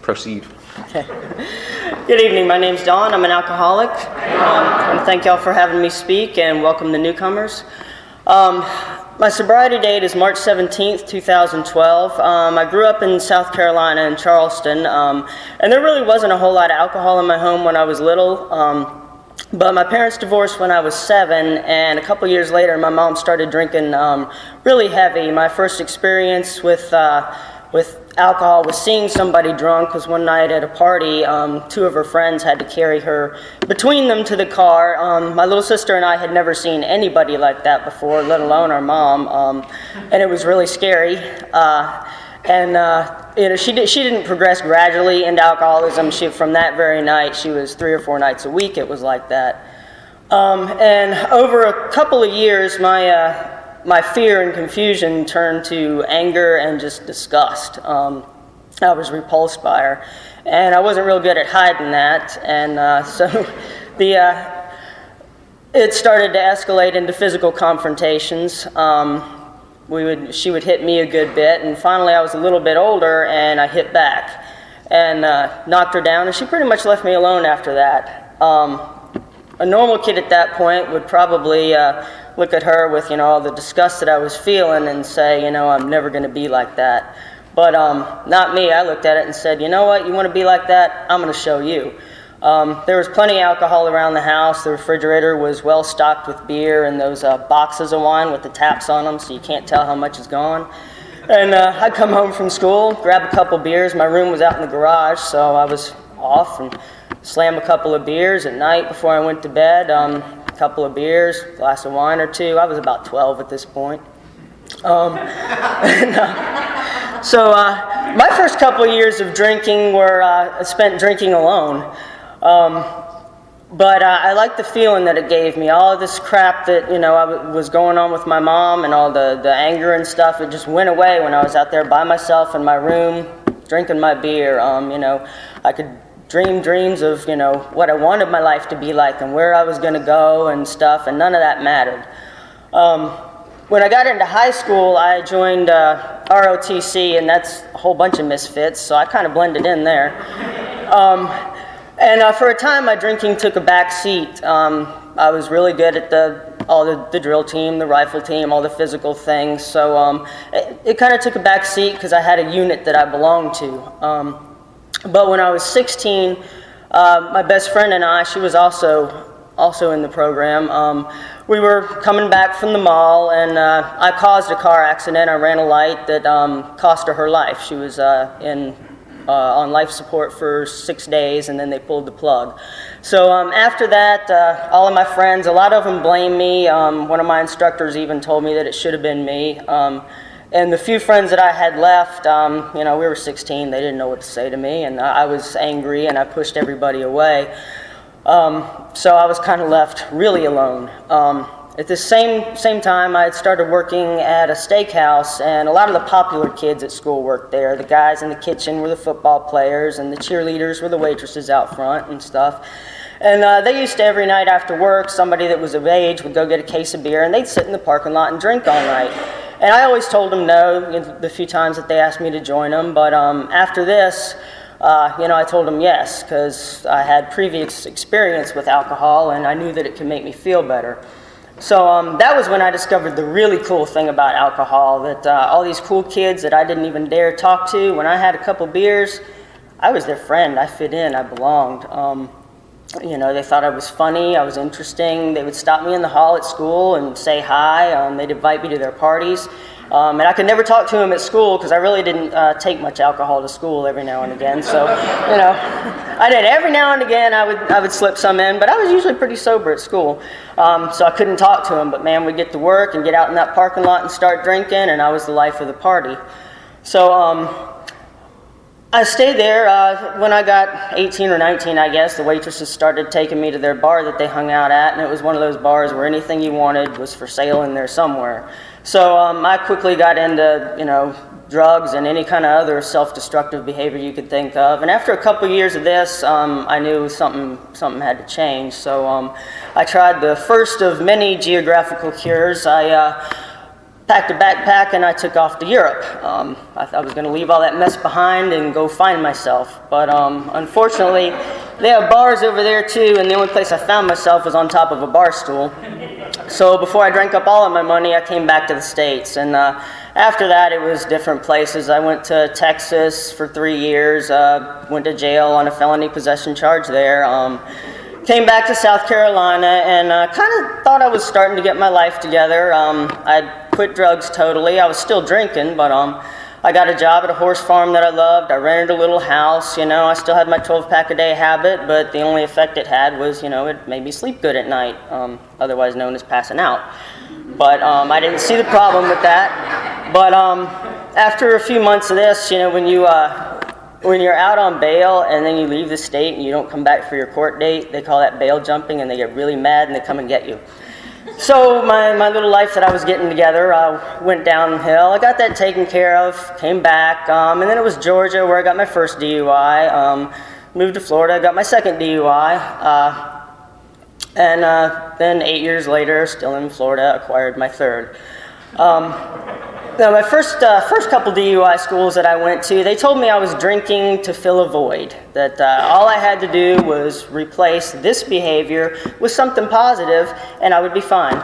Proceed. Okay. Good evening. My name's Don. I'm an alcoholic. I want to thank y'all for having me speak and welcome the newcomers. My sobriety date is March 17th, 2012. I grew up in South Carolina in Charleston, and there really wasn't a whole lot of alcohol in my home when I was little. But my parents divorced when I was 7, and a couple years later, my mom started drinking really heavy. My first experience with alcohol was seeing somebody drunk, because one night at a party, 2 of her friends had to carry her between them to the car. My little sister and I had never seen anybody like that before, let alone our mom, and it was really scary. She didn't progress gradually into alcoholism. From that very night, she was 3 or 4 nights a week. It was like that. And over a couple of years, my fear and confusion turned to anger and just disgust. I was repulsed by her, and I wasn't real good at hiding that. And so it started to escalate into physical confrontations. She would hit me a good bit, and finally I was a little bit older, and I hit back and knocked her down, and she pretty much left me alone after that. A normal kid at that point would probably look at her with, all the disgust that I was feeling and say, I'm never going to be like that. But not me. I looked at it and said, you know what, you want to be like that? I'm going to show you. There was plenty of alcohol around the house. The refrigerator was well stocked with beer and those boxes of wine with the taps on them, so you can't tell how much is gone. And I'd come home from school, grab a couple beers. My room was out in the garage, so I was off and slam a couple of beers at night before I went to bed. A couple of beers, a glass of wine or 2. I was about 12 at this point. So my first couple of years of drinking were spent drinking alone. But I liked the feeling that it gave me. All of this crap that, was going on with my mom and all the anger and stuff, it just went away when I was out there by myself in my room drinking my beer. I could dream dreams of, what I wanted my life to be like and where I was going to go and stuff, and none of that mattered. When I got into high school, I joined ROTC, and that's a whole bunch of misfits, so I kind of blended in there. And for a time, my drinking took a back seat. I was really good at the drill team, the rifle team, all the physical things. So it kind of took a back seat because I had a unit that I belonged to. But when I was 16, my best friend and I, she was also in the program. We were coming back from the mall, and I caused a car accident. I ran a light that cost her life. She was on life support for 6 days, and then they pulled the plug. So after that, all of my friends, a lot of them blamed me. One of my instructors even told me that it should have been me. And the few friends that I had left, we were 16, they didn't know what to say to me, and I was angry, and I pushed everybody away. So I was kind of left really alone. At the same time, I had started working at a steakhouse, and a lot of the popular kids at school worked there. The guys in the kitchen were the football players, and the cheerleaders were the waitresses out front and stuff. And they used to, every night after work, somebody that was of age would go get a case of beer, and they'd sit in the parking lot and drink all night. And I always told them no the few times that they asked me to join them, but after this, I told them yes, because I had previous experience with alcohol, and I knew that it could make me feel better. So that was when I discovered the really cool thing about alcohol, that all these cool kids that I didn't even dare talk to, when I had a couple beers, I was their friend. I fit in. I belonged. They thought I was funny. I was interesting. They would stop me in the hall at school and say hi. They'd invite me to their parties. And I could never talk to them at school because I really didn't take much alcohol to school every now and again. So, I did. Every now and again I would slip some in, but I was usually pretty sober at school. So I couldn't talk to them. But man, we'd get to work and get out in that parking lot and start drinking, and I was the life of the party. So I stayed there. When I got 18 or 19, I guess, the waitresses started taking me to their bar that they hung out at, and it was one of those bars where anything you wanted was for sale in there somewhere. So I quickly got into, drugs and any kind of other self-destructive behavior you could think of. And after a couple of years of this, I knew something had to change. So I tried the first of many geographical cures. I packed a backpack and I took off to Europe. I was going to leave all that mess behind and go find myself. But unfortunately, they have bars over there too, and the only place I found myself was on top of a bar stool. So before I drank up all of my money, I came back to the States. And after that, it was different places. I went to Texas for 3 years, went to jail on a felony possession charge there. Came back to South Carolina and kind of thought I was starting to get my life together. I'd quit drugs totally. I was still drinking, but I got a job at a horse farm that I loved. I rented a little house. I still had my 12-pack a day habit, but the only effect it had was, it made me sleep good at night, otherwise known as passing out. But I didn't see the problem with that. But after a few months of this, when you're out on bail and then you leave the state and you don't come back for your court date, they call that bail jumping, and they get really mad and they come and get you. So my little life that I was getting together went downhill. I got that taken care of, came back, and then it was Georgia where I got my first DUI. Moved to Florida, got my second DUI, and then 8 years later, still in Florida, acquired my third. Now, my first couple DUI schools that I went to, they told me I was drinking to fill a void, that all I had to do was replace this behavior with something positive, and I would be fine.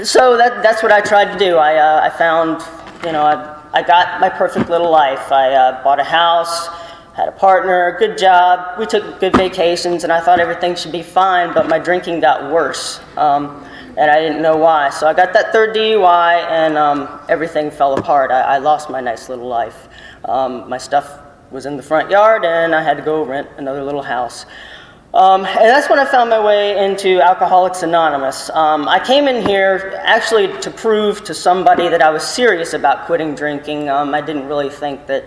So that's what I tried to do. I found, I got my perfect little life. I bought a house, had a partner, a good job, we took good vacations, and I thought everything should be fine, but my drinking got worse. And I didn't know why. So I got that third DUI, and everything fell apart. I lost my nice little life. My stuff was in the front yard, and I had to go rent another little house. And that's when I found my way into Alcoholics Anonymous. I came in here actually to prove to somebody that I was serious about quitting drinking. I didn't really think that,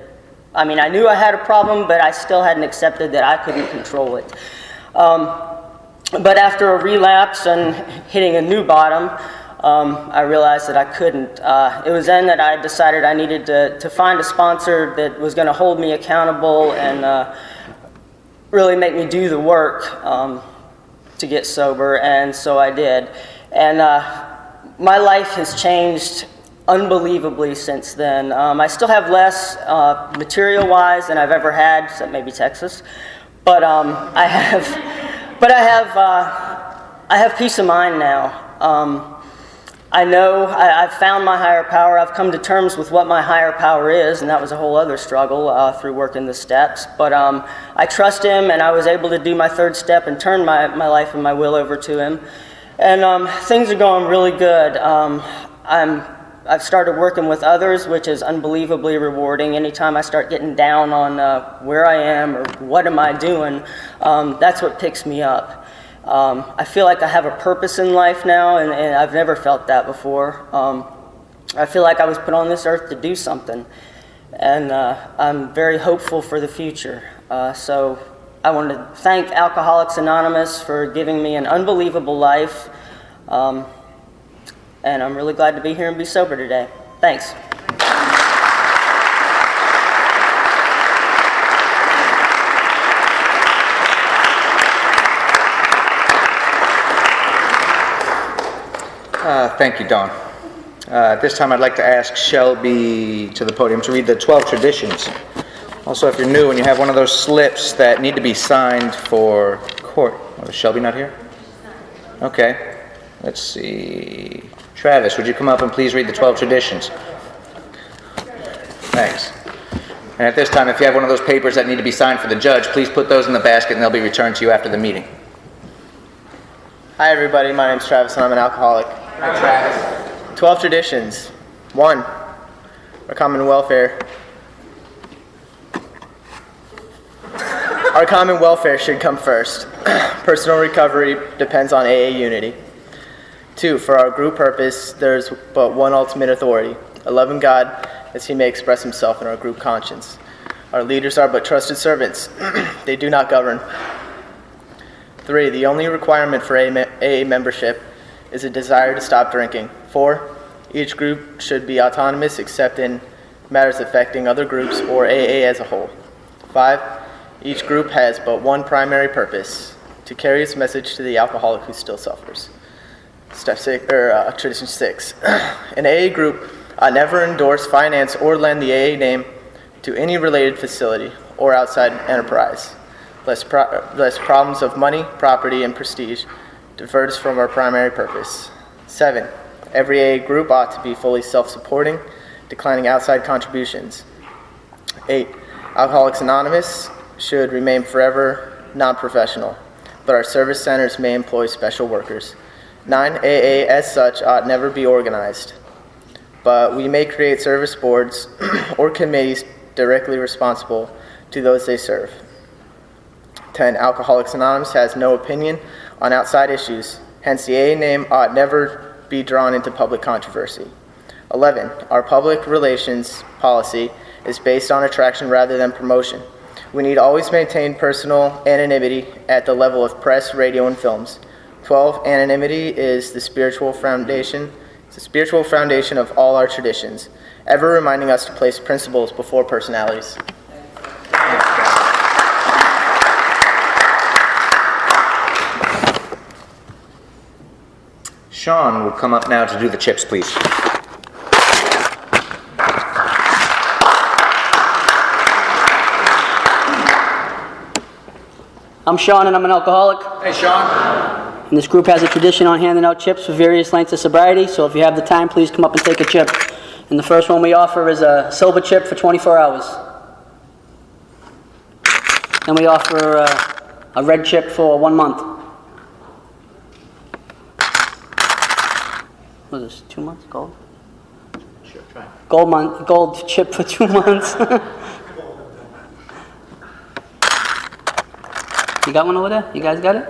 I knew I had a problem, but I still hadn't accepted that I couldn't control it. But after a relapse and hitting a new bottom, I realized that I couldn't. It was then that I decided I needed to find a sponsor that was going to hold me accountable and really make me do the work to get sober, and so I did. And my life has changed unbelievably since then. I still have less material-wise than I've ever had, except maybe Texas, but I have peace of mind now. I know I've found my higher power. I've come to terms with what my higher power is, and that was a whole other struggle through working the steps. But I trust him, and I was able to do my third step and turn my life and my will over to him. And things are going really good. I've started working with others, which is unbelievably rewarding. Anytime I start getting down on where I am or what am I doing, that's what picks me up. I feel like I have a purpose in life now, and I've never felt that before. I feel like I was put on this earth to do something, and I'm very hopeful for the future. So I want to thank Alcoholics Anonymous for giving me an unbelievable life. And I'm really glad to be here and be sober today. Thanks. Thank you, Dawn. At this time, I'd like to ask Shelby to the podium to read the 12 traditions. Also, if you're new and you have one of those slips that need to be signed for court. Oh, is Shelby not here? Okay. Let's see. Travis, would you come up and please read the 12 traditions? Thanks. And at this time, if you have one of those papers that need to be signed for the judge, please put those in the basket and they'll be returned to you after the meeting. Hi everybody, my name's Travis and I'm an alcoholic. Hi Travis. 12 traditions. 1. Our common welfare. Our common welfare should come first. Personal recovery depends on AA unity. 2. For our group purpose, there's but one ultimate authority, a loving God as he may express himself in our group conscience. Our leaders are but trusted servants. They do not govern. 3. The only requirement for AA membership is a desire to stop drinking. 4. Each group should be autonomous except in matters affecting other groups or AA as a whole. 5. Each group has but one primary purpose, to carry its message to the alcoholic who still suffers. Tradition 6. An AA group never endorse, finance, or lend the AA name to any related facility or outside enterprise, lest problems of money, property, and prestige divert us from our primary purpose. 7. Every AA group ought to be fully self-supporting, declining outside contributions. 8. Alcoholics Anonymous should remain forever non-professional, but our service centers may employ special workers. 9. AA as such ought never be organized, but we may create service boards or committees directly responsible to those they serve. 10. Alcoholics Anonymous has no opinion on outside issues, hence the AA name ought never be drawn into public controversy. 11. Our public relations policy is based on attraction rather than promotion. We need always maintain personal anonymity at the level of press, radio, and films. 12. Anonymity is the spiritual foundation. It's the spiritual foundation of all our traditions, ever reminding us to place principles before personalities. Sean will come up now to do the chips, please. I'm Sean and I'm an alcoholic. Hey, Sean. And this group has a tradition on handing out chips for various lengths of sobriety, so if you have the time, please come up and take a chip. And the first one we offer is a silver chip for 24 hours. Then we offer a red chip for 1 month. What is this, 2 months? Gold? Sure, try. Gold chip for 2 months. You got one over there? You guys got it?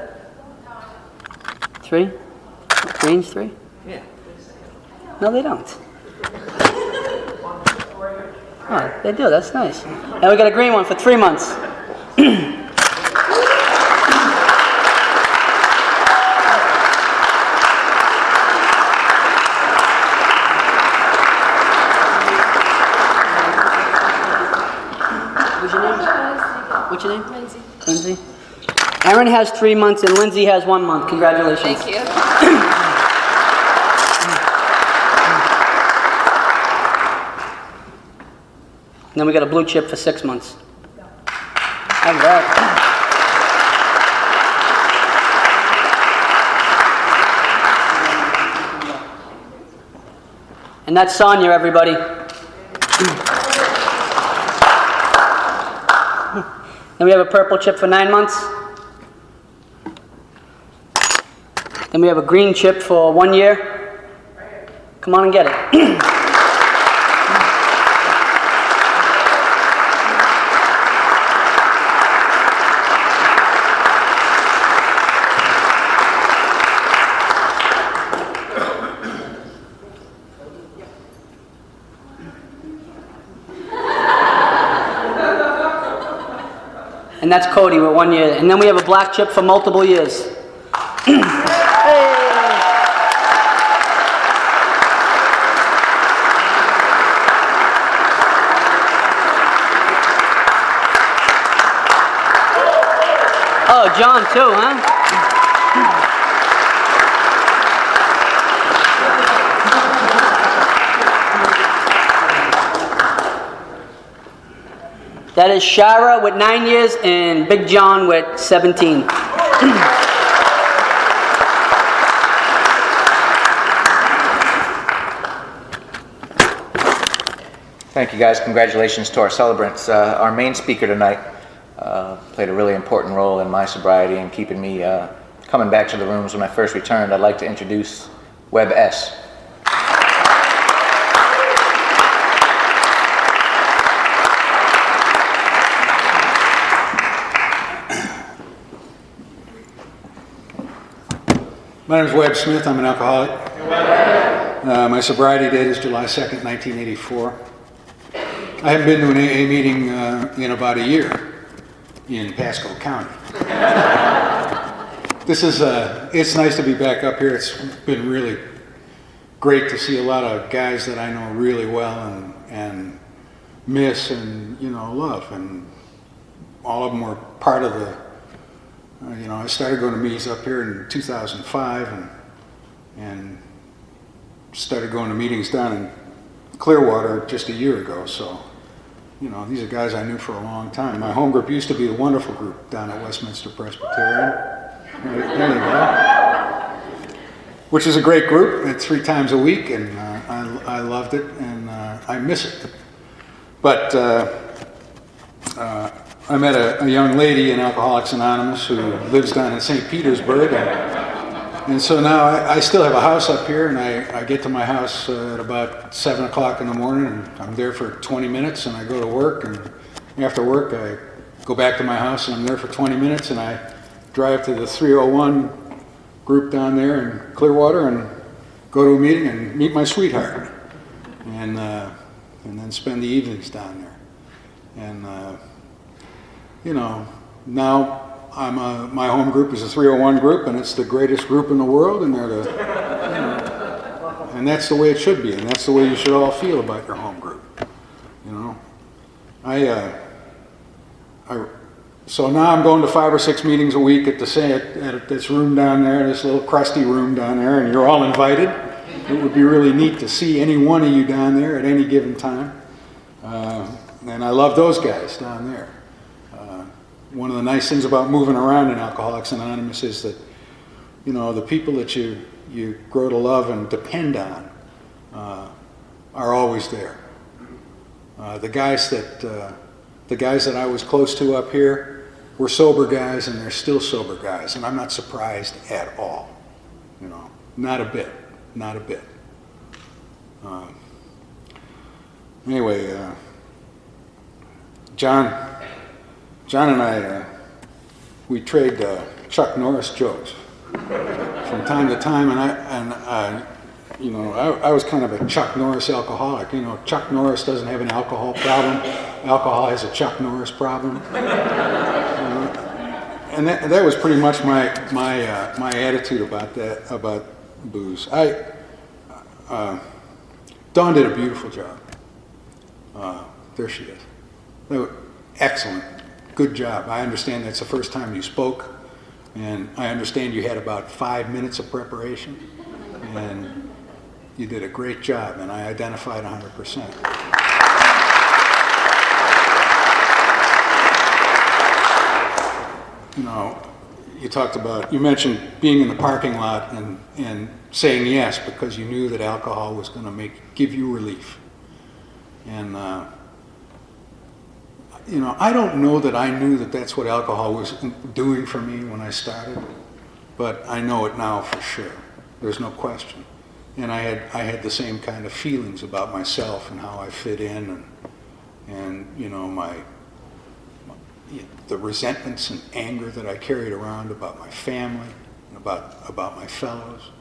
3? Greens 3? Yeah. No, they don't. Oh, they do. That's nice. And we got a green one for 3 months. What's your name? What's your name? Lindsay. Lindsay. Aaron has 3 months and Lindsay has 1 month. Congratulations. Thank you. And then we got a blue chip for 6 months. Have that. And that's Sonia, everybody. Then we have a purple chip for 9 months. Then we have a green chip for 1 year. Come on and get it. And that's Cody with 1 year. And then we have a black chip for multiple years. Oh, John too, huh? That is Shara with 9 years and Big John with 17. Thank you, guys. Congratulations to our celebrants. Our main speaker tonight played a really important role in my sobriety and keeping me coming back to the rooms when I first returned. I'd like to introduce Webb S. My name is Webb Smith. I'm an alcoholic. My sobriety date is July 2nd, 1984. I haven't been to an AA meeting in about a year in Pasco County. It's nice to be back up here. It's been really great to see a lot of guys that I know really well and miss and, love. And all of them were part of the I started going to meetings up here in 2005, and started going to meetings down in Clearwater just a year ago. So, you know, these are guys I knew for a long time. My home group used to be a wonderful group down at Westminster Presbyterian. There you go. Which is a great group. It's 3 times a week, and I loved it, and I miss it. But I met a young lady in Alcoholics Anonymous who lives down in St. Petersburg, and so now I still have a house up here, and I get to my house at about 7 o'clock in the morning, and I'm there for 20 minutes, and I go to work, and after work I go back to my house, and I'm there for 20 minutes, and I drive to the 301 group down there in Clearwater and go to a meeting and meet my sweetheart, and then spend the evenings down there. And you know, now my home group is a 301 group, and it's the greatest group in the world, and they're and that's the way it should be, and that's the way you should all feel about your home group. You know, so now I'm going to 5 or 6 meetings a week at this room down there, this little crusty room down there, and you're all invited. It would be really neat to see any one of you down there at any given time, and I love those guys down there. One of the nice things about moving around in Alcoholics Anonymous is that, you know, the people that you grow to love and depend on are always there. The guys that I was close to up here were sober guys, and they're still sober guys, and I'm not surprised at all. You know, not a bit. Anyway, John and I, we trade Chuck Norris jokes from time to time, and you know, I was kind of a Chuck Norris alcoholic. You know, Chuck Norris doesn't have an alcohol problem. Alcohol has a Chuck Norris problem. And that was pretty much my attitude about booze. Dawn did a beautiful job. There she is. Excellent. Good job. I understand that's the first time you spoke, and I understand you had about 5 minutes of preparation, and you did a great job, and I identified 100%. You know, you mentioned being in the parking lot and saying yes because you knew that alcohol was going to give you relief. And you know, I don't know that I knew that that's what alcohol was doing for me when I started, but I know it now for sure. There's no question. And I had the same kind of feelings about myself and how I fit in, and you know, the resentments and anger that I carried around about my family and about my fellows,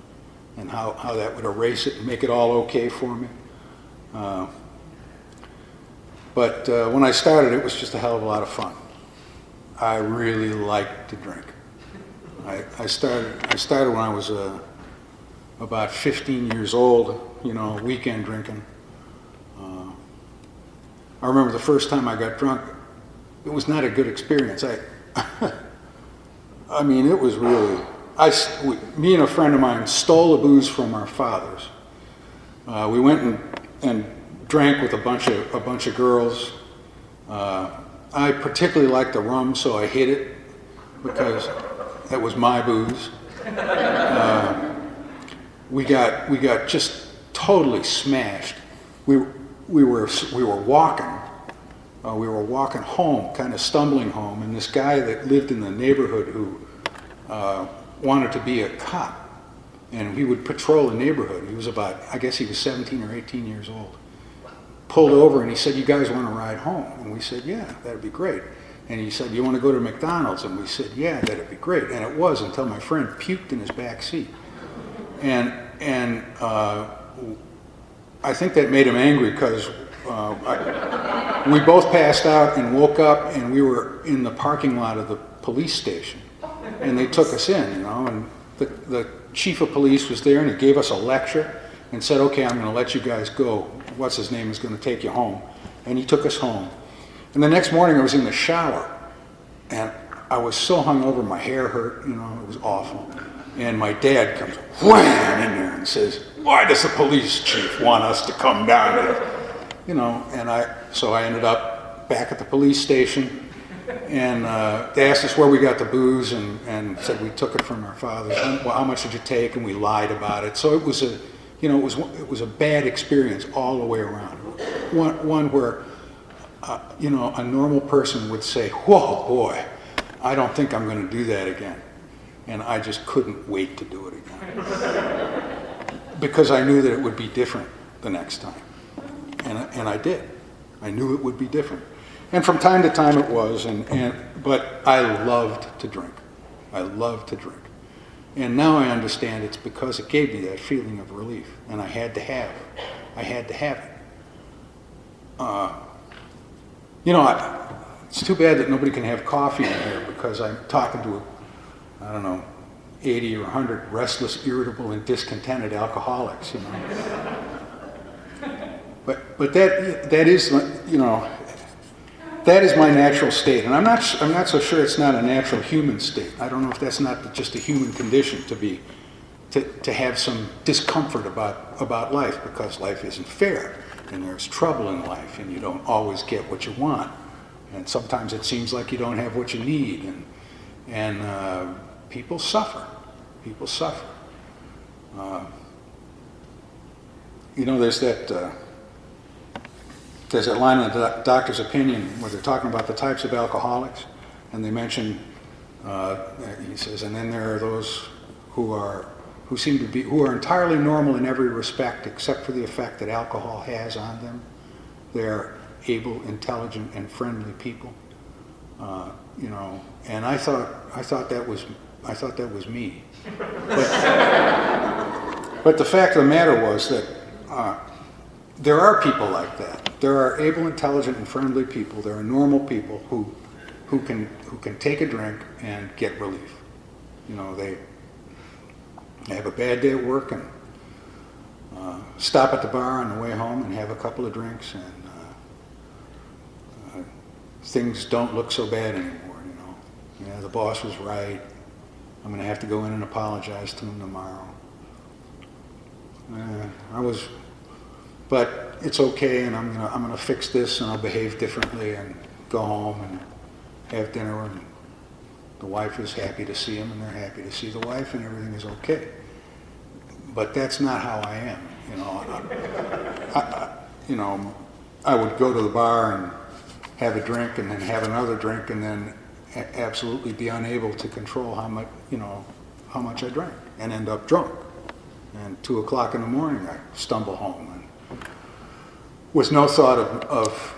and how that would erase it and make it all okay for me. But when I started, it was just a hell of a lot of fun. I really liked to drink. I started when I was about 15 years old, you know, weekend drinking. I remember the first time I got drunk, it was not a good experience. I mean, it was really, me and a friend of mine stole the booze from our fathers. We went and drank with a bunch of girls. I particularly liked the rum, so I hid it because that was my booze. We got just totally smashed. We were walking. We were walking home, kind of stumbling home, and this guy that lived in the neighborhood who wanted to be a cop, and he would patrol the neighborhood. He was I guess he was 17 or 18 years old. Pulled over and he said, "You guys want to ride home?" And we said, "Yeah, that'd be great." And he said, "You want to go to McDonald's?" And we said, "Yeah, that'd be great." And it was until my friend puked in his back seat. And I think that made him angry because we both passed out and woke up, and we were in the parking lot of the police station. And they took us in, you know, and the chief of police was there, and he gave us a lecture and said, "Okay, I'm going to let you guys go. What's his name is going to take you home." And he took us home. And the next morning I was in the shower, and I was so hungover, my hair hurt, you know, it was awful. And my dad comes wham in there and says, "Why does the police chief want us to come down there?" You know, and so I ended up back at the police station, and they asked us where we got the booze, and said we took it from our fathers. Well, how much did you take? And we lied about it. So it was it was a bad experience all the way around. One where, a normal person would say, "Whoa, boy, I don't think I'm going to do that again." And I just couldn't wait to do it again. Because I knew that it would be different the next time. And I did. I knew it would be different. And from time to time it was, but I loved to drink. I loved to drink. And now I understand it's because it gave me that feeling of relief. And I had to have it. It's too bad that nobody can have coffee in here, because I'm talking to 80 or 100 restless, irritable, and discontented alcoholics, But that is my natural state, and I'm not so sure it's not a natural human state. I don't know if that's not just a human condition to have some discomfort about life, because life isn't fair, and there's trouble in life, and you don't always get what you want, and sometimes it seems like you don't have what you need, and people suffer. People suffer. There's that line in the doctor's opinion where they're talking about the types of alcoholics, and they mention, he says, and then there are those who are entirely normal in every respect except for the effect that alcohol has on them. They're able, intelligent, and friendly people. And I thought that was me. But the fact of the matter was that there are people like that. There are able, intelligent, and friendly people. There are normal people who can take a drink and get relief. They have a bad day at work and stop at the bar on the way home and have a couple of drinks, and things don't look so bad anymore. The boss was right. I'm going to have to go in and apologize to him tomorrow. But it's okay, and I'm gonna fix this, and I'll behave differently, and go home and have dinner, and the wife is happy to see him, and they're happy to see the wife, and everything is okay. But that's not how I am. I would go to the bar and have a drink, and then have another drink, and then absolutely be unable to control how much I drank, and end up drunk. And 2 o'clock in the morning, I stumble home, and with no thought of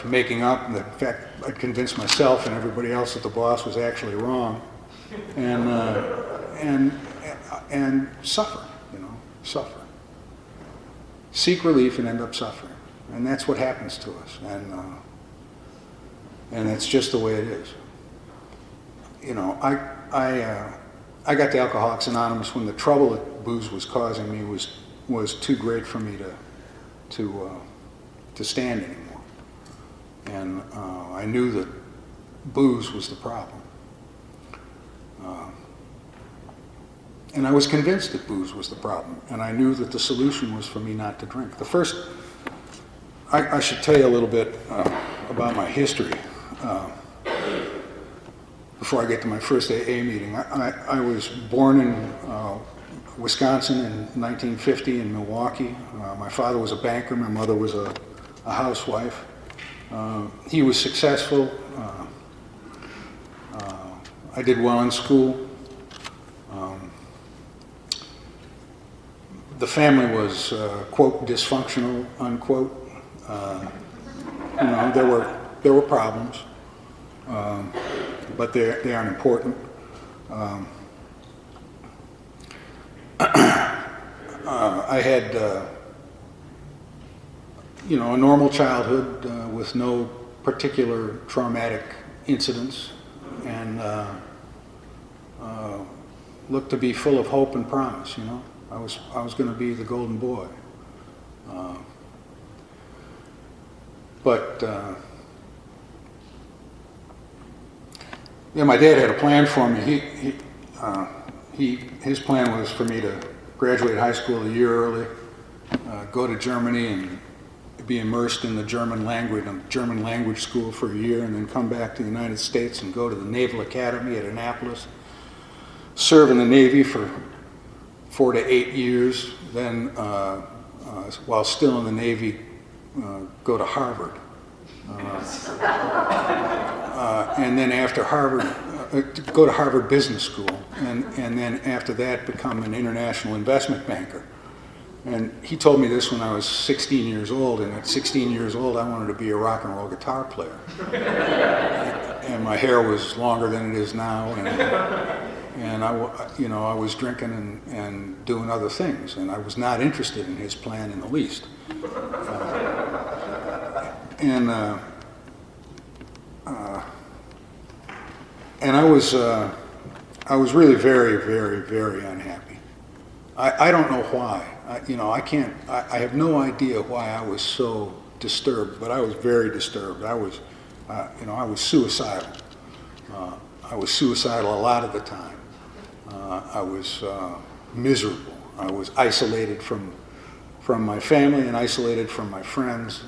making up. In fact, I convinced myself and everybody else that the boss was actually wrong, and suffer. Suffer. Seek relief and end up suffering, and that's what happens to us. And that's just the way it is. I got to Alcoholics Anonymous when the trouble that booze was causing me was too great for me to stand anymore. And I knew that booze was the problem. And I was convinced that booze was the problem. And I knew that the solution was for me not to drink. I should tell you a little bit about my history. Before I get to my first AA meeting, I was born in Wisconsin in 1950 in Milwaukee. My father was a banker, my mother was a housewife. He was successful. I did well in school. The family was, quote, dysfunctional, unquote. There were problems. But they aren't important. I had, a normal childhood with no particular traumatic incidents, and looked to be full of hope and promise. I was going to be the golden boy. My dad had a plan for me. his plan was for me to graduate high school a year early, go to Germany and be immersed in the German language school for a year, and then come back to the United States and go to the Naval Academy at Annapolis, serve in the Navy for 4 to 8 years, then while still in the Navy, go to Harvard. And then after Harvard, go to Harvard Business School, and then after that become an international investment banker. And he told me this when I was 16 years old, and at 16 years old I wanted to be a rock and roll guitar player. And my hair was longer than it is now, and I was drinking and doing other things, and I was not interested in his plan in the least. And I was really very, very, very unhappy. I don't know why. I have no idea why I was so disturbed, but I was very disturbed. I was suicidal. I was suicidal a lot of the time. I was miserable. I was isolated from my family and isolated from my friends.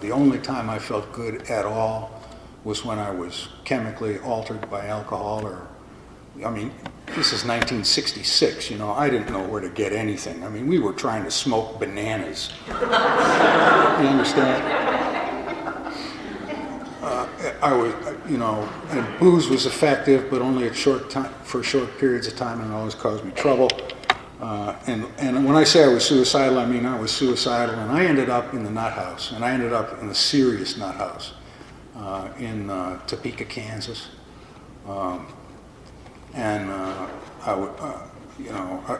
The only time I felt good at all was when I was chemically altered by alcohol this is 1966, I didn't know where to get anything. We were trying to smoke bananas. You understand? And booze was effective, but only for short periods of time, and it always caused me trouble. And when I say I was suicidal, I was suicidal, and I ended up in the nut house, and I ended up in the serious nut house in Topeka, Kansas.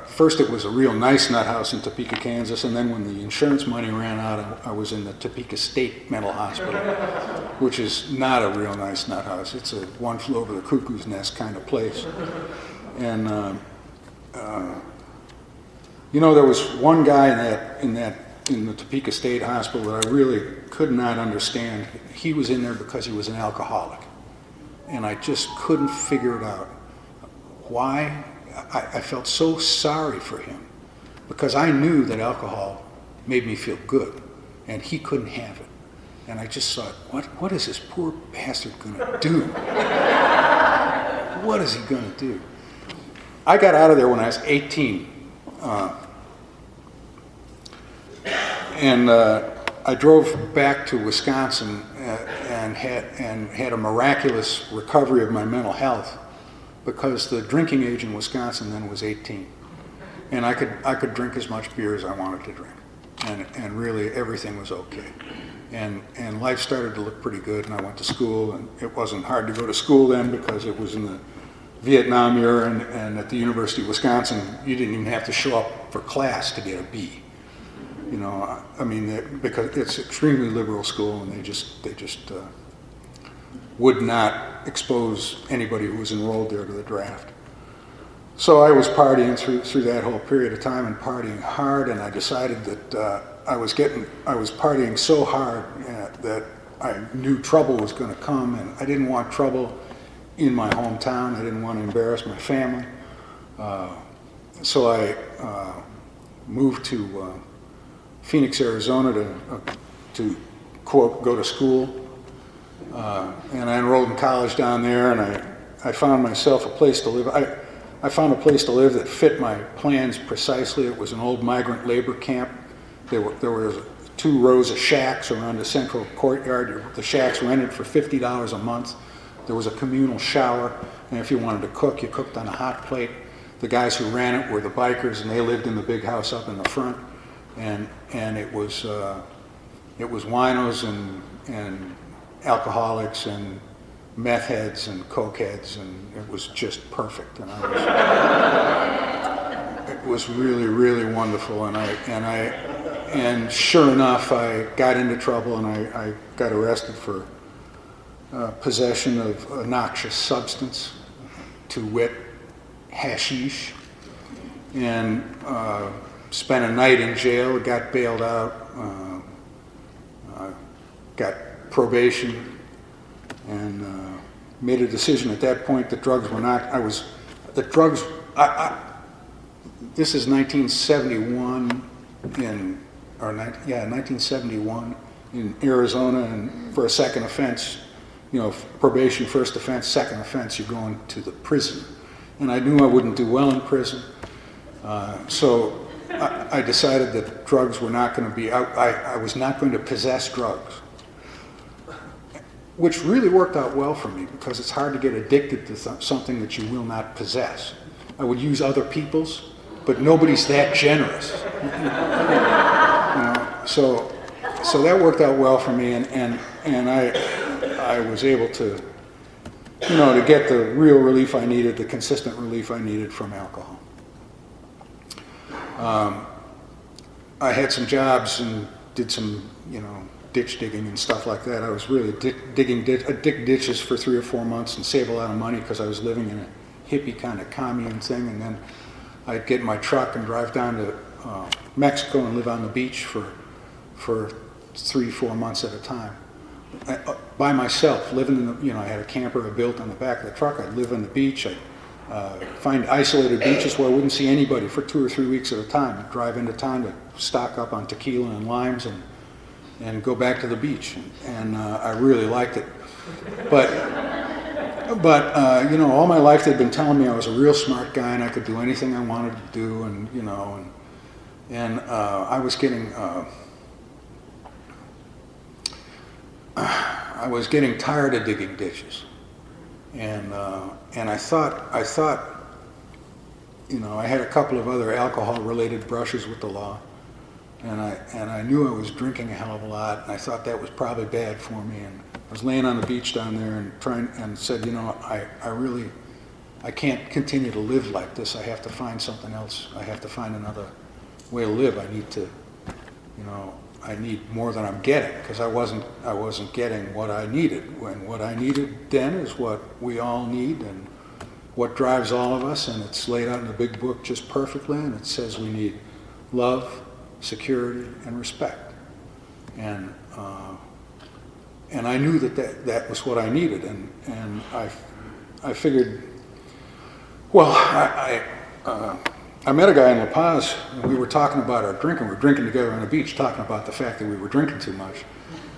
First it was a real nice nut house in Topeka, Kansas, and then when the insurance money ran out, I was in the Topeka State Mental Hospital, which is not a real nice nut house. It's a one flew over the cuckoo's nest kind of place. And there was one guy in the Topeka State Hospital that I really could not understand. He was in there because he was an alcoholic, and I just couldn't figure it out. Why? I felt so sorry for him because I knew that alcohol made me feel good, and he couldn't have it. And I just thought, what is this poor bastard going to do? What is he going to do? I got out of there when I was 18. I drove back to Wisconsin and had a miraculous recovery of my mental health because the drinking age in Wisconsin then was 18, and I could drink as much beer as I wanted to drink, and really everything was okay, and life started to look pretty good, and I went to school, and it wasn't hard to go to school then because it was in the Vietnam era, and at the University of Wisconsin you didn't even have to show up for class to get a B. Because it's extremely liberal school, and they just would not expose anybody who was enrolled there to the draft. So I was partying through that whole period of time, and partying hard, and I decided that I was partying so hard that I knew trouble was going to come, and I didn't want trouble in my hometown. I didn't want to embarrass my family. So I moved to Phoenix, Arizona to quote, go to school. And I enrolled in college down there, and I found myself a place to live. I found a place to live that fit my plans precisely. It was an old migrant labor camp. There were 2 rows of shacks around the central courtyard. The shacks rented for $50 a month. There was a communal shower, and if you wanted to cook, you cooked on a hot plate. The guys who ran it were the bikers, and they lived in the big house up in the front. And it was winos and alcoholics and meth heads and coke heads, and it was just perfect. And it was really, really wonderful. And sure enough, I got into trouble, and I got arrested for possession of a noxious substance, to wit, hashish, and spent a night in jail, got bailed out, got probation, and made a decision at that point that drugs were not, This is 1971 1971 in Arizona, and for a second offense, probation, first offense, second offense, you're going to the prison. And I knew I wouldn't do well in prison, so I decided that drugs were not going to be, I was not going to possess drugs, which really worked out well for me because it's hard to get addicted to something that you will not possess. I would use other people's, but nobody's that generous. So that worked out well for me, and I was able to, to get the real relief I needed, the consistent relief I needed from alcohol. I had some jobs and did some, ditch digging and stuff like that. I was really digging ditches for 3 or 4 months and save a lot of money because I was living in a hippie kind of commune thing, and then I'd get in my truck and drive down to Mexico and live on the beach for 3-4 months at a time. By myself, living in the, I had a camper I built on the back of the truck. I'd live on the beach. I'd find isolated beaches where I wouldn't see anybody for 2 or 3 weeks at a time. I'd drive into town to stock up on tequila and limes and go back to the beach. And I really liked it. But all my life they'd been telling me I was a real smart guy and I could do anything I wanted to do, and I was getting tired of digging ditches, and I thought I had a couple of other alcohol-related brushes with the law, and I knew I was drinking a hell of a lot, and I thought that was probably bad for me. And I was laying on the beach down there and said, I can't continue to live like this. I have to find something else. I have to find another way to live. I need to, I need more than I'm getting, because I wasn't getting what I needed. And what I needed then is what we all need and what drives all of us, and it's laid out in the big book just perfectly, and it says we need love, security, and respect. And I knew that was what I needed, and I figured, well, I met a guy in La Paz, and we were talking about our drinking. We were drinking together on the beach, talking about the fact that we were drinking too much.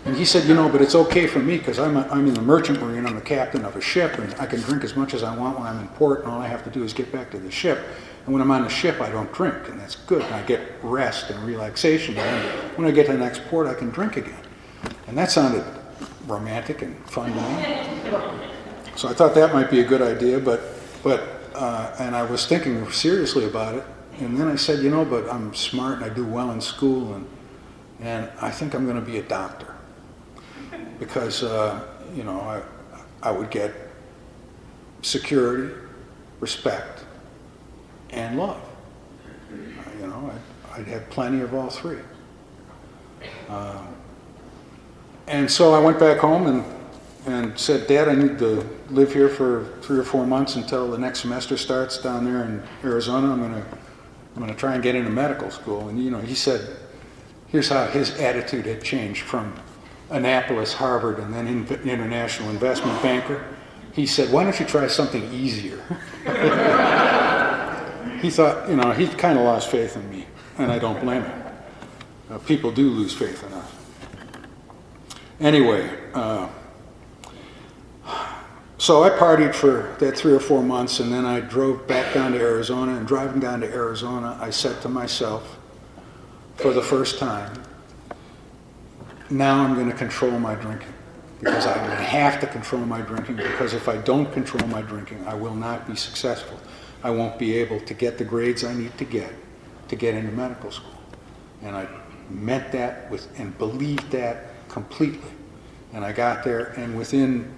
And he said, but it's okay for me because I'm in the merchant marine. I'm the captain of a ship, and I can drink as much as I want when I'm in port, and all I have to do is get back to the ship. And when I'm on the ship, I don't drink, and that's good. And I get rest and relaxation. And when I get to the next port, I can drink again. And that sounded romantic and fun to me. So I thought that might be a good idea, and I was thinking seriously about it. And then I said, but I'm smart and I do well in school, and I think I'm going to be a doctor. Because, I would get security, respect, and love. I'd have plenty of all three. And so I went back home and said, Dad, I need to live here for 3 or 4 months until the next semester starts down there in Arizona. I'm going to try and get into medical school. And he said, here's how his attitude had changed from Annapolis, Harvard, and then international investment banker. He said, why don't you try something easier? He thought, he kind of lost faith in me, and I don't blame him. People do lose faith in us. Anyway, so I partied for that 3 or 4 months, and then I drove back down to Arizona. And driving down to Arizona, I said to myself, for the first time, now I'm going to control my drinking, because I'm going to have to control my drinking, because if I don't control my drinking, I will not be successful. I won't be able to get the grades I need to get into medical school. And I meant that and believed that completely. And I got there, and within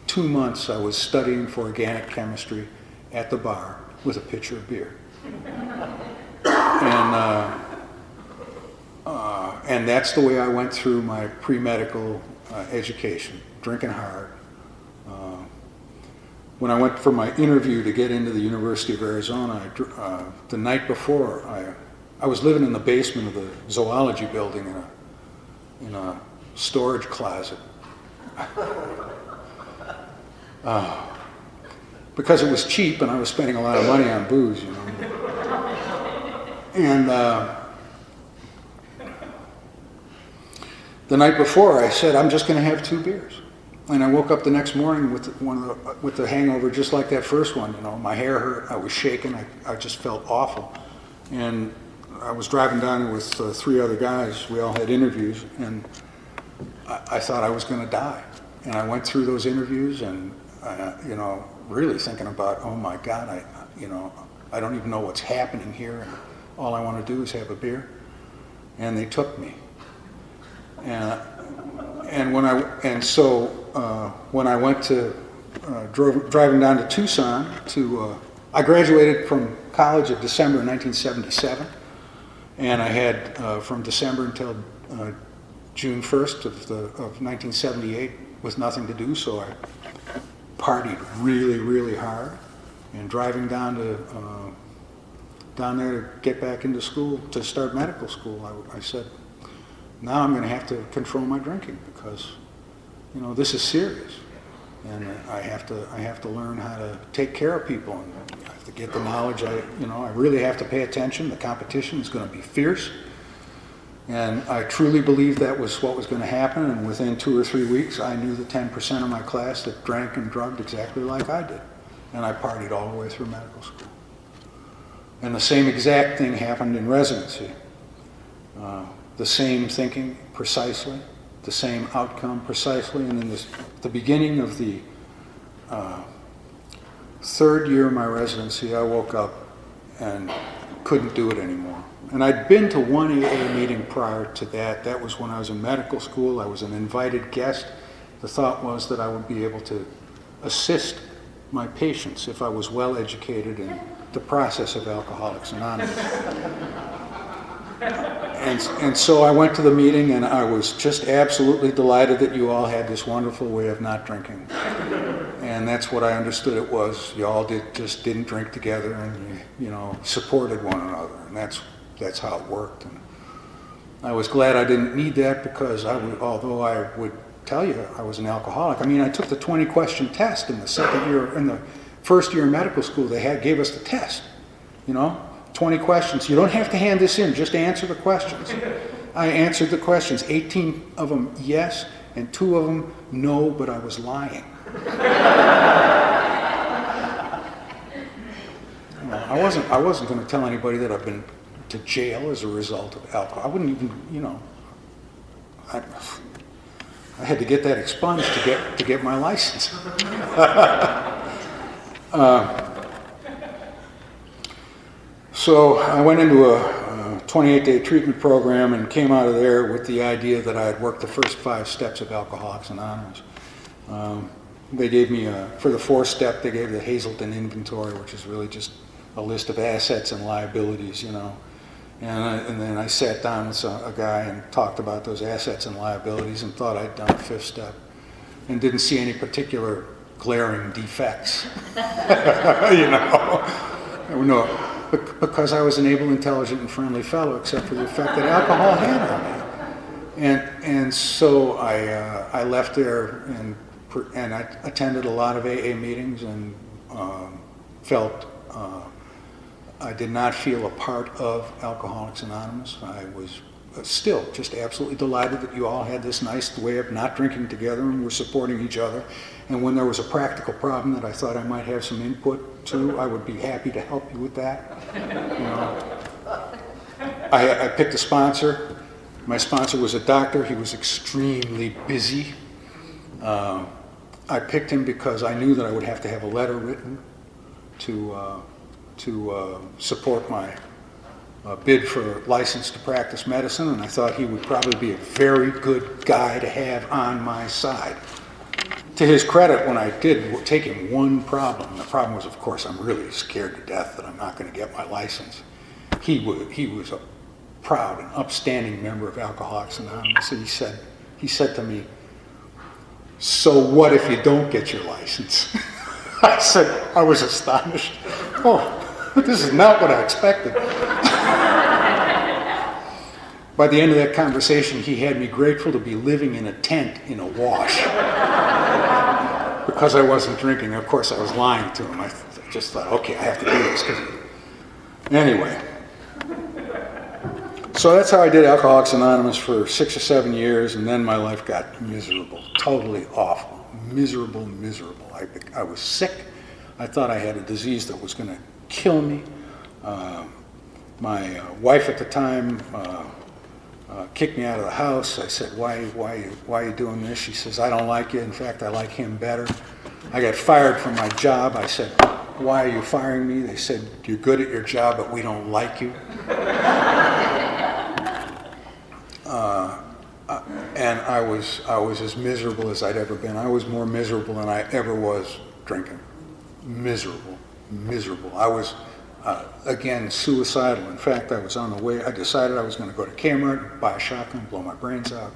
2 months, I was studying for organic chemistry at the bar with a pitcher of beer. And that's the way I went through my pre-medical education, drinking hard. When I went for my interview to get into the University of Arizona, the night before, I was living in the basement of the zoology building in a storage closet. Because it was cheap and I was spending a lot of money on booze, And the night before, I said, I'm just going to have 2 beers. And I woke up the next morning with the hangover, just like that first one. You know, my hair hurt, I was shaking, I just felt awful. And I was driving down with 3 other guys. We all had interviews, and I thought I was going to die. And I went through those interviews, and you know, really thinking about, oh my God, I don't even know what's happening here, and all I want to do is have a beer. And they took me. So when I went to driving down to Tucson I graduated from college in December 1977, and I had from December until June 1st of 1978 with nothing to do, so I partied really, really hard. And driving down there to get back into school to start medical school, I said, now I'm going to have to control my drinking because, you know, this is serious, and I have to learn how to take care of people, and I have to get the knowledge. I really have to pay attention. The competition is going to be fierce, and I truly believed that was what was going to happen. And within 2 or 3 weeks, I knew the 10% of my class that drank and drugged exactly like I did, and I partied all the way through medical school. And the same exact thing happened in residency. The same thinking precisely, the same outcome precisely, and in the beginning of the 3rd year of my residency, I woke up and couldn't do it anymore. And I'd been to one AA meeting prior to that. That was when I was in medical school. I was an invited guest. The thought was that I would be able to assist my patients if I was well educated in the process of Alcoholics Anonymous. And so I went to the meeting, and I was just absolutely delighted that you all had this wonderful way of not drinking. And that's what I understood it was. You all just didn't drink together, and you supported one another, and that's how it worked. And I was glad I didn't need that because although I would tell you I was an alcoholic. I mean, I took the 20-question test in the first year of medical school. They gave us the test, 20 questions. You don't have to hand this in, just answer the questions. I answered the questions, 18 of them yes, and 2 of them no, but I was lying. I wasn't going to tell anybody that I've been to jail as a result of alcohol. I wouldn't even, I had to get that expunged to get my license. So I went into a 28-day treatment program and came out of there with the idea that I had worked the first 5 steps of Alcoholics Anonymous. They gave me, for the 4th step, they gave the Hazelton inventory, which is really just a list of assets and liabilities, And then I sat down with a guy and talked about those assets and liabilities and thought I'd done the 5th step and didn't see any particular glaring defects, because I was an able, intelligent, and friendly fellow, except for the effect that alcohol had on me. And so I left there and I attended a lot of AA meetings and felt I did not feel a part of Alcoholics Anonymous. I was still just absolutely delighted that you all had this nice way of not drinking together and were supporting each other. And when there was a practical problem that I thought I might have some input to, I would be happy to help you with that. I picked a sponsor. My sponsor was a doctor. He was extremely busy. I picked him because I knew that I would have to have a letter written to support my bid for license to practice medicine, and I thought he would probably be a very good guy to have on my side. To his credit, when I did take him one problem, the problem was, of course, I'm really scared to death that I'm not going to get my license. He was a proud and upstanding member of Alcoholics Anonymous, and he said to me, "So what if you don't get your license?" I was astonished. Oh, this is not what I expected. By the end of that conversation, he had me grateful to be living in a tent in a wash because I wasn't drinking. Of course, I was lying to him. I just thought, okay, I have to do this. Anyway, So that's how I did Alcoholics Anonymous for 6 or 7 years, and then my life got miserable, totally awful, miserable. I was sick. I thought I had a disease that was going to kill me. My wife at the time kicked me out of the house. I said, why are you doing this? She says, I don't like you. In fact, I like him better. I got fired from my job. I said, why are you firing me? They said, you're good at your job, but we don't like you. And I was as miserable as I'd ever been. I was more miserable than I ever was drinking. Miserable. I was, again, suicidal. In fact, I was on the way. I decided I was going to go to Kmart, buy a shotgun, blow my brains out.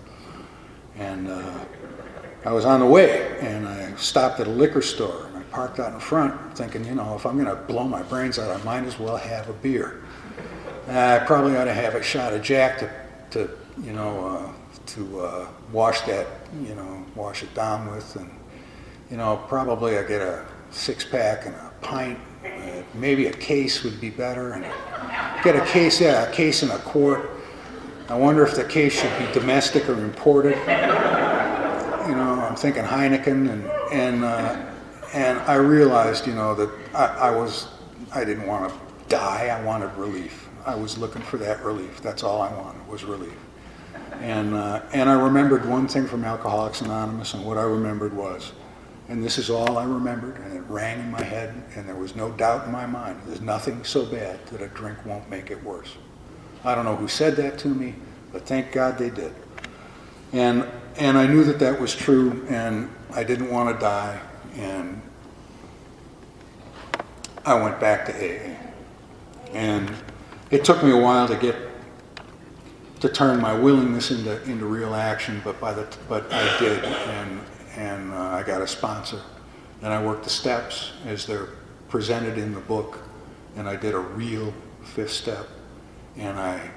And I was on the way, and I stopped at a liquor store, and I parked out in front, thinking, if I'm going to blow my brains out, I might as well have a beer. I probably ought to have a shot of Jack to wash that, wash it down with, and probably I get a 6-pack and a pint. Maybe a case would be better, and get a case and a quart. I wonder if the case should be domestic or imported. I'm thinking Heineken, and I realized, that I didn't want to die. I wanted relief. I was looking for that relief. That's all I wanted was relief. And I remembered one thing from Alcoholics Anonymous, and what I remembered was, and this is all I remembered, and it rang in my head, and there was no doubt in my mind, there's nothing so bad that a drink won't make it worse. I don't know who said that to me, but thank God they did. And I knew that was true, and I didn't want to die, and I went back to AA. And it took me a while to turn my willingness into real action, but I did, and I got a sponsor, and I worked the steps as they're presented in the book, and I did a real 5th step, and I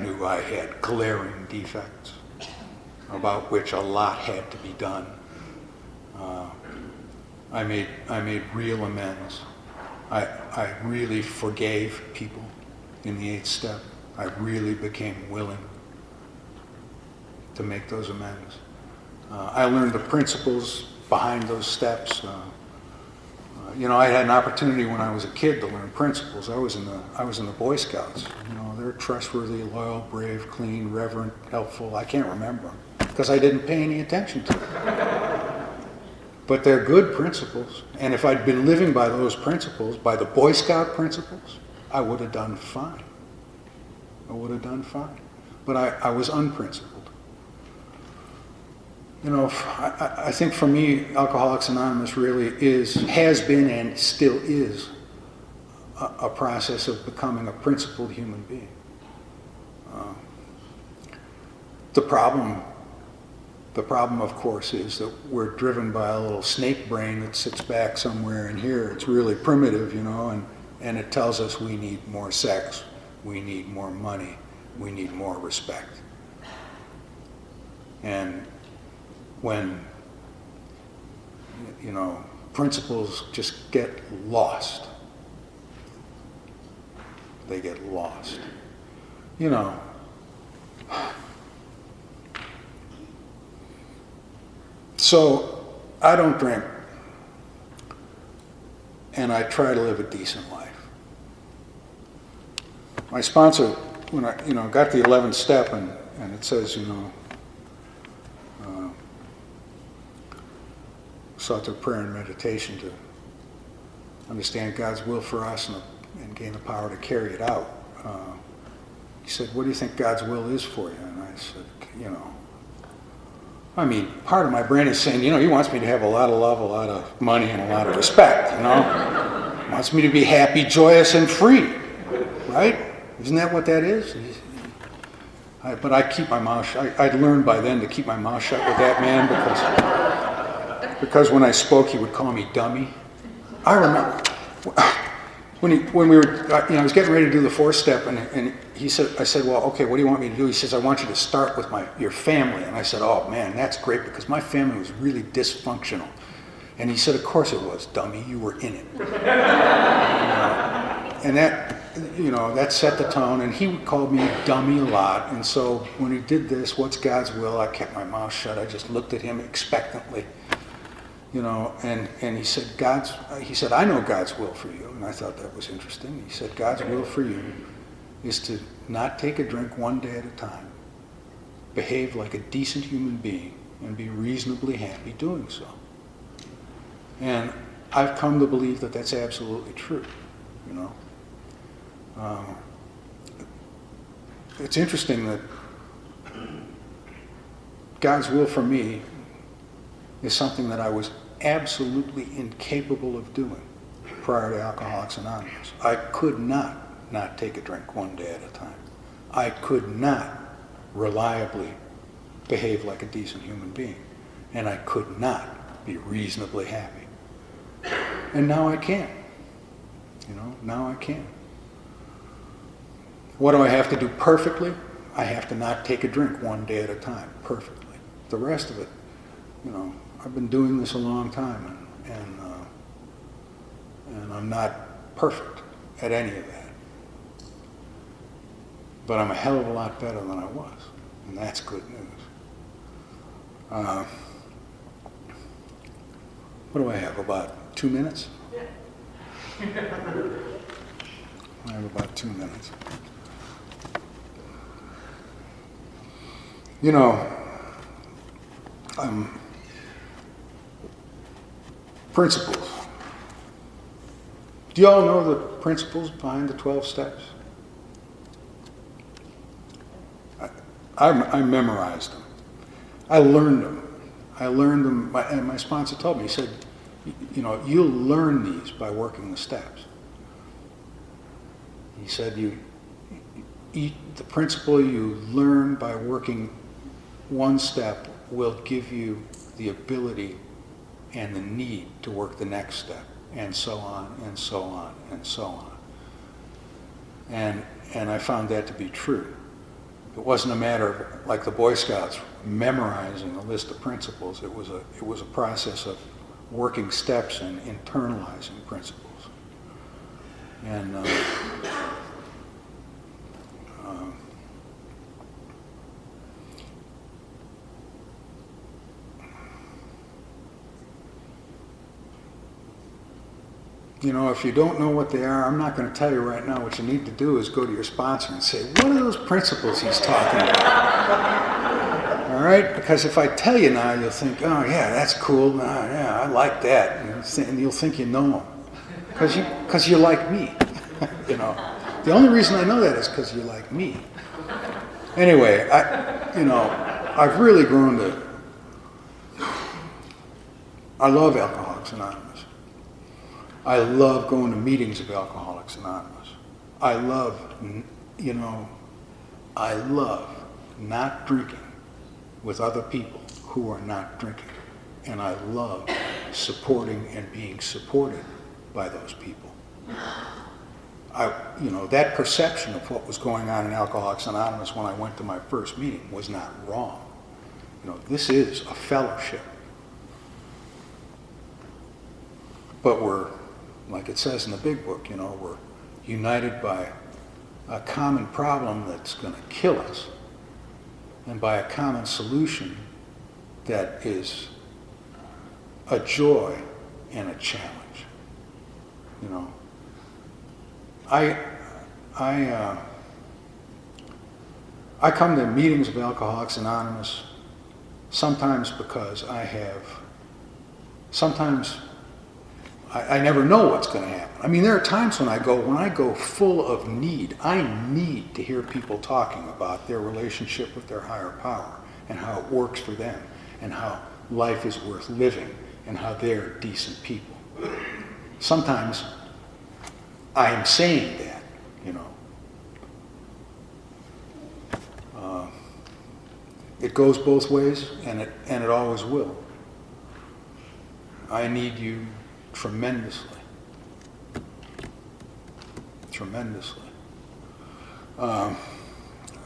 knew I had glaring defects about which a lot had to be done. I made real amends. I really forgave people in the 8th step. I really became willing to make those amends. I learned the principles behind those steps. I had an opportunity when I was a kid to learn principles. I was in the Boy Scouts. They're trustworthy, loyal, brave, clean, reverent, helpful. I can't remember them because I didn't pay any attention to them. But they're good principles. And if I'd been living by those principles, by the Boy Scout principles, I would have done fine. But I was unprincipled. I think for me, Alcoholics Anonymous really has been and still is a process of becoming a principled human being. The problem, of course, is that we're driven by a little snake brain that sits back somewhere in here. It's really primitive, and it tells us we need more sex, we need more money, we need more respect. And when, principles just get lost, they get lost. So I don't drink, and I try to live a decent life. My sponsor, when I got the 11th step, and it says, sought through prayer and meditation to understand God's will for us and gain the power to carry it out. He said, what do you think God's will is for you? And I said, part of my brain is saying, he wants me to have a lot of love, a lot of money, and a lot of respect, He wants me to be happy, joyous, and free, right? Isn't that what that is? But I keep my mouth shut. I'd learned by then to keep my mouth shut with that man because when I spoke, he would call me dummy. I remember when we were, I was getting ready to do the 4th step, and he said, I said, well, okay, what do you want me to do? He says, I want you to start with your family. And I said, oh man, that's great, because my family was really dysfunctional. And he said, of course it was, dummy, you were in it. And you know, that set the tone, and he called me dummy a lot, and so when he did this, what's God's will, I kept my mouth shut. I just looked at him expectantly, you know, and he said, I know God's will for you, and I thought that was interesting. He said, God's will for you is to not take a drink one day at a time, behave like a decent human being, and be reasonably happy doing so. And I've come to believe that that's absolutely true, you know. It's interesting that God's will for me is something that I was absolutely incapable of doing prior to Alcoholics Anonymous. I could not take a drink one day at a time. I could not reliably behave like a decent human being. And I could not be reasonably happy. And now I can. You know, now I can. What do I have to do perfectly? I have to not take a drink one day at a time, perfectly. The rest of it, you know, I've been doing this a long time, and I'm not perfect at any of that. But I'm a hell of a lot better than I was, and that's good news. What do I have, about 2 minutes? I have about 2 minutes. You know, principles. Do you all know the principles behind the 12 steps? I memorized them. I learned them. And my sponsor told me, he said, you know, you'll learn these by working the steps. He said, the principle you learn by working one step will give you the ability and the need to work the next step, and so on, and so on, and so on. And I found that to be true. It wasn't a matter of, like the Boy Scouts, memorizing a list of principles. It was a process of working steps and internalizing principles. And you know, if you don't know what they are, I'm not going to tell you right now. What you need to do is go to your sponsor and say, what are those principles he's talking about? All right? Because if I tell you now, you'll think, oh, yeah, that's cool. Yeah, I like that. And you'll think you know them. Because you like me. You know. The only reason I know that is because you like me. Anyway, I've really grown to... I love Alcoholics Anonymous. I love going to meetings of Alcoholics Anonymous. I love not drinking with other people who are not drinking. And I love supporting and being supported by those people. That perception of what was going on in Alcoholics Anonymous when I went to my first meeting was not wrong. This is a fellowship. But we're, like it says in the big book, we're united by a common problem that's going to kill us, and by a common solution that is a joy and a challenge. I come to meetings of Alcoholics Anonymous sometimes because I never know what's going to happen. I mean, there are times when I go full of need. I need to hear people talking about their relationship with their higher power and how it works for them and how life is worth living and how they're decent people. Sometimes I am saying that, It goes both ways, and it always will. I need you tremendously. Tremendously. I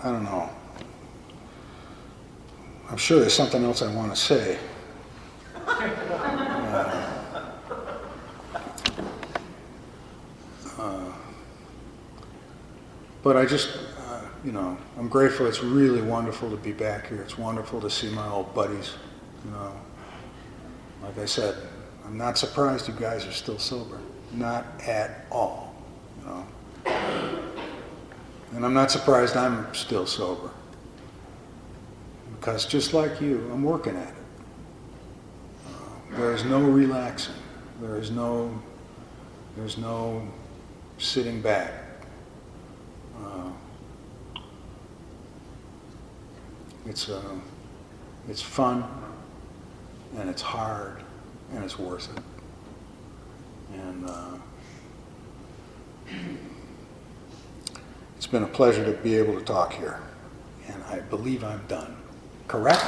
don't know. I'm sure there's something else I want to say. But I just, I'm grateful. It's really wonderful to be back here. It's wonderful to see my old buddies. Like I said, I'm not surprised you guys are still sober. Not at all. And I'm not surprised I'm still sober. Because just like you, I'm working at it. There is no relaxing. There's no sitting back. It's fun, and it's hard, and it's worth it. And it's been a pleasure to be able to talk here. And I believe I'm done. Correct?